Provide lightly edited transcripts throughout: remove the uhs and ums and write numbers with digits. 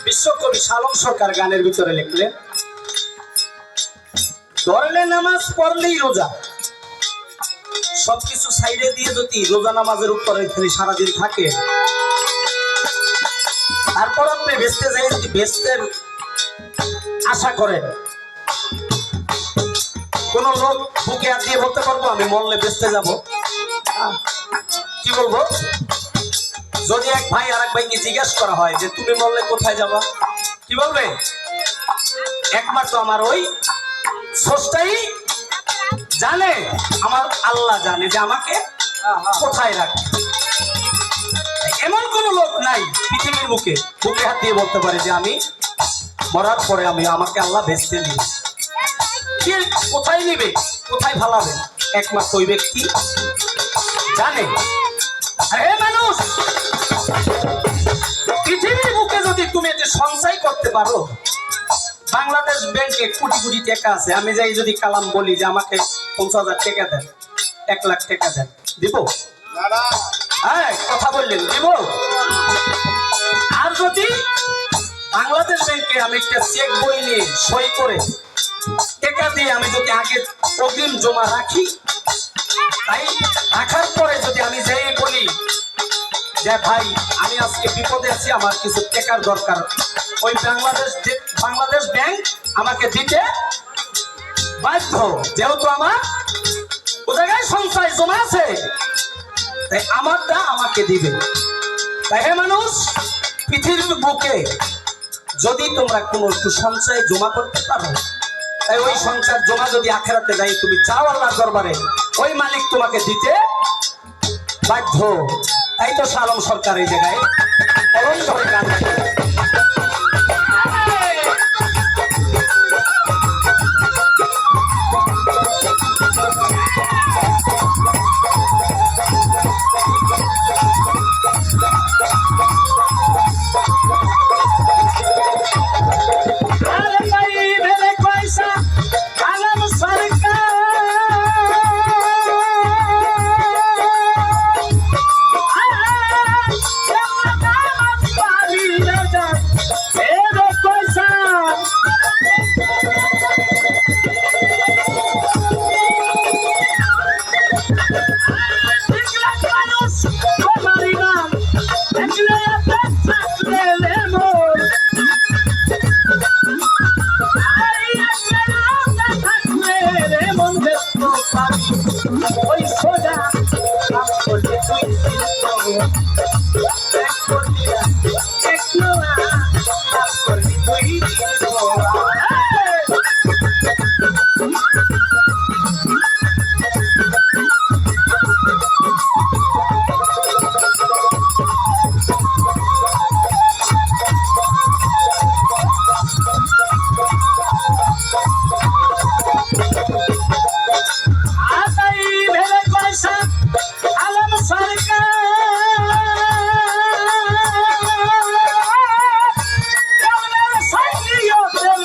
বিশ্বকবি শালম সরকার গানের ভিতরে লিখলেন, ধরলে নামাজ পড়লেই রোজা, সবকিছু সাইডে দিয়ে যদি রোজা নামাজের উপরে খালি সারাদিন থাকে, তারপর আপনি বেচতে যাই যদি বেচতের আশা করেন, কোন লোক বুকে হাত দিয়ে বলতে পারবো আমি মরলে বেচতে যাব? কি বলবো? যদি এক ভাই আর এক ভাইকে জিজ্ঞাসা করা হয় যে তুমি মরলে কোথায় যাবা, কি বলবে? একমাত্র আমার ওই স্রষ্টাই জানে, আমার আল্লাহ জানে যে আমাকে কোথায় রাখে। এমন কোন লোক নাই পৃথিবীর বুকে বুকে হাত দিয়ে বলতে পারে যে আমি মরার পরে আমাকে আল্লাহ বেচতে নিবে। কে কোথায় নিবে, কোথায় ফালাবে, একমাত্র ওই ব্যক্তি জানে। হে মানুষ, পৃথিবীর বুকে যদি তুমি এটি সঞ্চয় করতে পারো, বাংলাদেশ ব্যাংকে কোটি কোটি টাকা আছে, আমি যাই যদি কালাম বলি যে আমাকে 50,000 টাকা দেন, 1 লাখ টাকা দেন, দিব? হ্যাঁ, কথা বললেন দিব? আর যদি বাংলাদেশ ব্যাংকে আমি একটা চেক বই নিয়ে সই করে টাকা দিয়ে আমি যদি আগে অগ্রিম জমা রাখি, তাই রাখার পরে যদি আমি যাই বলি যে ভাই আমি আজকে বিপদে আছি, আমার কিছু টাকার দরকার, ওই বাংলাদেশ ব্যাংক আমাকে দিতে বাধ্য, যেহেতু আমার ও জায়গায় সঞ্চয় জমা আছে, তাই আমারটা আমাকে দিবে। তাই হে মানুষ, পৃথিবীর বুকে যদি তোমরা কোনো একটু সঞ্চয় জমা করতে পারো, তাই ওই সঞ্চয় জমা যদি আখেরাতে যাই তুমি চাও আল্লাহর দরবারে, ওই মালিক তোমাকে দিতে বাধ্য। তাই তো শালম সরকার এই জায়গায় কলম ধরে গান আতাই ভেবে পয়সা আলম সরকার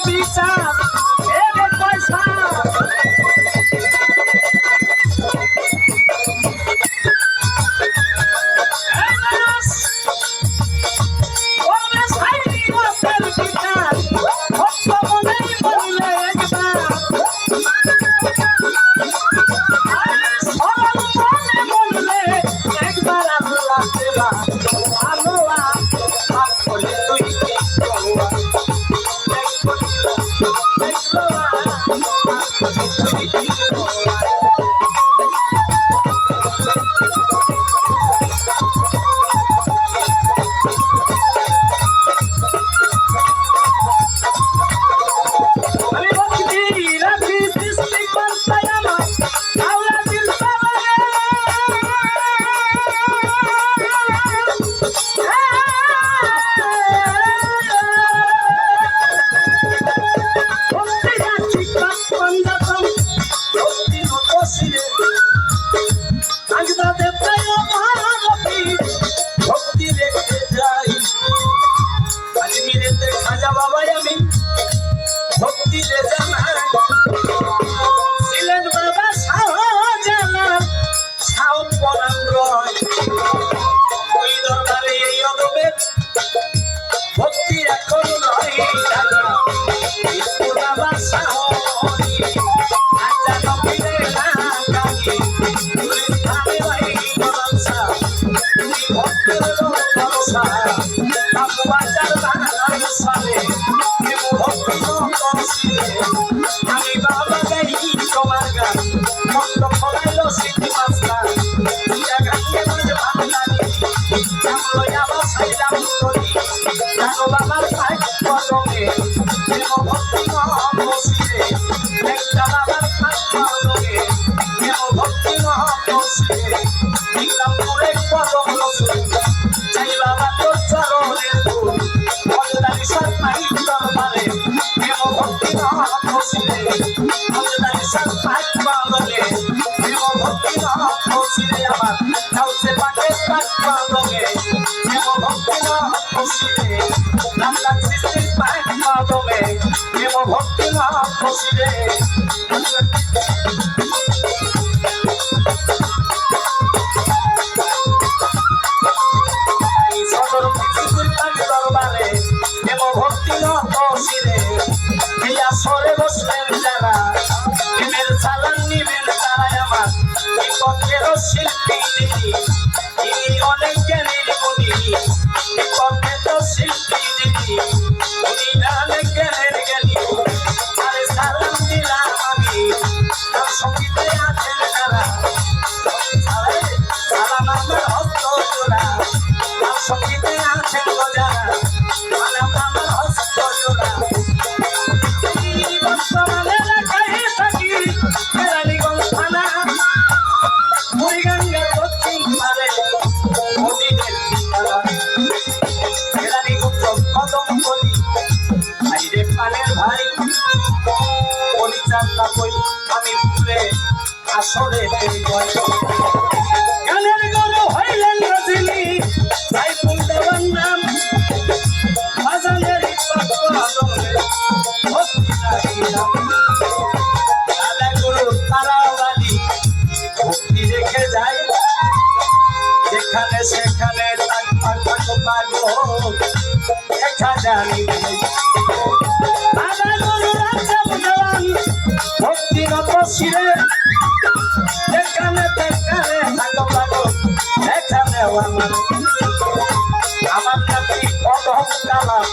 বিচার ভেবে পয়সা আমি বাবা গাই তোমার গান মন্দ ফলাইলো স্মৃতি মাস্টার গাইয়ে মাঝে ভালো লাগে আবার সাইলাম করি জানো বাবার পায় কদমে ভক্তি মহসিরে একটা বাবার পায় কদমে ভক্তি মহসিরে দেখলাম পুরে কদম রসুন চাই বাবা তোর চরণের ফুল অন্দারি সরকাই দরবারে ভক্তি মহসিরে অন্দারি সরকাই কদমে ভক্তি মহসিরে আমার কাউসে পাকে পাক কদমে ভক্তি মহসিরে রামলা সৃষ্টির পাক কদমে ভক্তি মহসিরে দরবারে ভক্তি নশিরে সরে বসলেন যারা প্রেমের চালান নিবেন তারাই আমার বিপক্ষের শিল্পী দিদি ইনি অনেক জ্ঞানীর গুণী বিপক্ষে তো শিল্পী দিদি উনি অনেক জ্ঞানের জ্ঞানী আরে সালাম দিলাম আমি তার সঙ্গীতে আছেন যারা সালাম আমার হস্ত জোড়া তার সঙ্গীতে আছেন যারা সালাম আমার হস্ত জোড়া বর্তমানে লেখাই থাকি কেরানীগঞ্জ থানা মুড়িগঙ্গার দক্ষিণ পারে মদিনের ঠিকানা কেরানীগঞ্জ কদম বলি ভাই রে পানের ভাই পরিচালনা কই আমি ভুলে আসরে গানের গরু হইলেন রজনী তাই ফুল দেওয়ার নাম বাজানের দাদা গুরু তারাবাড়ি ভক্তি রেখে যায় যেখানে সেখানে দেখা জানি দাদা গুরু রাজা বুঝলাম ভক্তি নত শিরে যেখানে সেখানে এখানে আমার নাকি অধম কালাম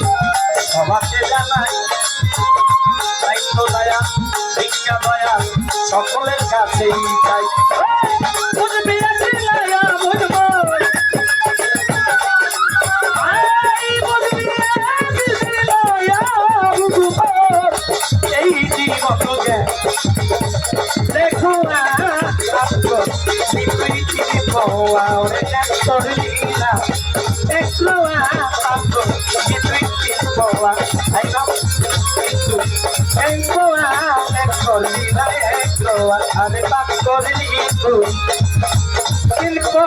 সবাকে জানাই দয়া ভিক্ষা দয়া সকলের কাছেই চাই বুঝবি বুঝবো এই জীবনকে দেখো I know. আরে বাপ করলি তুই কিনকো